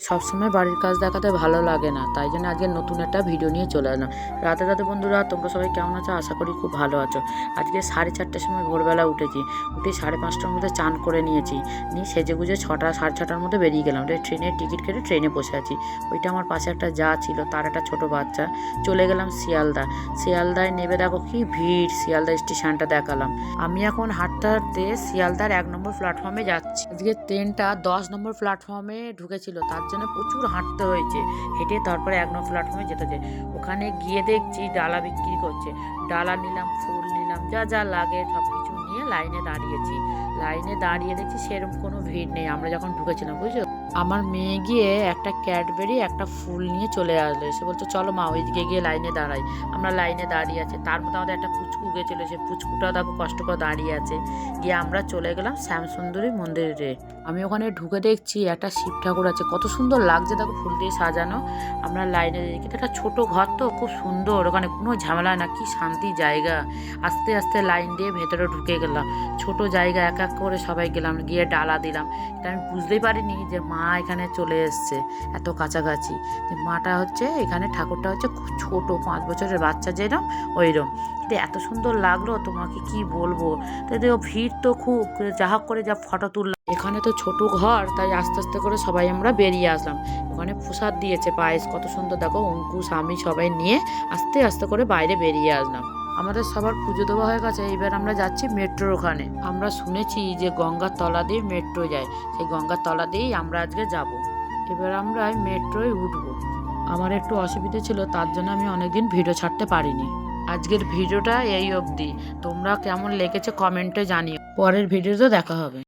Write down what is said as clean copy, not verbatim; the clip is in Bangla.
সবসময় বাড়ির কাজ দেখাতে ভালো লাগে না, তাই জন্য আজকে নতুন একটা ভিডিও নিয়ে চলে এলাম। রাতে রাতে বন্ধুরা, তোমরা সবাই কেমন আছো? আশা করি খুব ভালো আছো। আজকে 4:30টার সময় ভোরবেলা উঠে 5:30টার মধ্যে চান করে নিয়ে সেজে গুজে 6টা 6:30টার মধ্যে বেরিয়ে গেলাম। ট্রেনের টিকিট কেটে ট্রেনে বসে আছি। ওইটা আমার পাশে একটা যা ছিল, তার একটা ছোটো বাচ্চা। চলে গেলাম শিয়ালদায় নেবে দেখো কি ভিড়। শিয়ালদা স্টেশনটা দেখালাম। আমি এখন হাঁটতে হাঁটতে শিয়ালদার 1 নম্বর প্ল্যাটফর্মে যাচ্ছি। আজকে ট্রেনটা 10 নম্বর প্ল্যাটফর্মে ঢুকেছিল, তার জন্য প্রচুর হাঁটতে হয়েছে। হেঁটে তারপরে 1 নম্বর প্ল্যাটফর্মে যেতে হচ্ছে। ওখানে গিয়ে দেখছি ডালা বিক্রি করছে। ডালা নিলাম, ফুল নিলাম, যা যা লাগে সব কিছু নিয়ে লাইনে দাঁড়িয়ে দেখছি সেরকম কোনো ভিড় নেই আমরা যখন ঢুকেছিলাম, বুঝছো। আমার মেয়ে গিয়ে একটা ক্যাডবেরি একটা ফুল নিয়ে চলে আসলো। এসে বলতো চলো মা ওইদিকে গিয়ে লাইনে দাঁড়াই। আমরা লাইনে দাঁড়িয়ে আছি, তার মধ্যে আমাদের একটা পুচকু গেছিলো, সে পুচকুটা দেখো কষ্ট করে দাঁড়িয়ে আছে। গিয়ে আমরা চলে গেলাম শ্যামসুন্দরী মন্দিরে। আমি ওখানে ঢুকে দেখছি একটা শিব ঠাকুর আছে, কত সুন্দর লাগছে দেখো, ফুল দিয়ে সাজানো। আমরা লাইনে দেখি, একটা ছোট ঘর তো খুব সুন্দর, ওখানে কোনো ঝামেলা না, কি শান্তি জায়গা। আস্তে আস্তে লাইন দিয়ে ভেতরে ঢুকে গেলাম। ছোট জায়গা, এক এক করে সবাই গেলাম, গিয়ে ডালা দিলাম। আমি বুঝতেই পারিনি যে মা এখানে চলে এসছে এত কাছাকাছি। যে মাটা হচ্ছে এখানে, ঠাকুরটা হচ্ছে খুব ছোট, 5 বছরের বাচ্চা যেরম ওইরম। কিন্তু এত সুন্দর লাগলো, তোমাকে কি বলবো। তো ভিড় তো খুব, যা হোক করে যা ফটো তুললাম। এখানে তো ছোট ঘর, তাই আস্তে আস্তে করে সবাই আমরা বেরিয়ে আসলাম। ওখানে প্রসাদ দিয়েছে, পায়েস কত সুন্দর দেখো। অঙ্কুশ আমি সবাই নিয়ে আস্তে আস্তে করে বাইরে বেরিয়ে আসলাম। আমাদের সবার পুজো দেওয়া হয়ে গেছে, এইবার আমরা যাচ্ছি মেট্রোর ওখানে। আমরা শুনেছি যে গঙ্গার তলা দিয়ে মেট্রো যায়, সেই গঙ্গার তলা দিয়েই আমরা আজকে যাব। এবার আমরা মেট্রোয় উঠবো। আমার একটু অসুবিধা ছিল, তার জন্য আমি অনেকদিন ভিডিও ছাড়তে পারিনি। আজকের ভিডিওটা এই অবধি। তোমরা কেমন লেগেছে কমেন্টে জানিও। পরের ভিডিওতে দেখা হবে।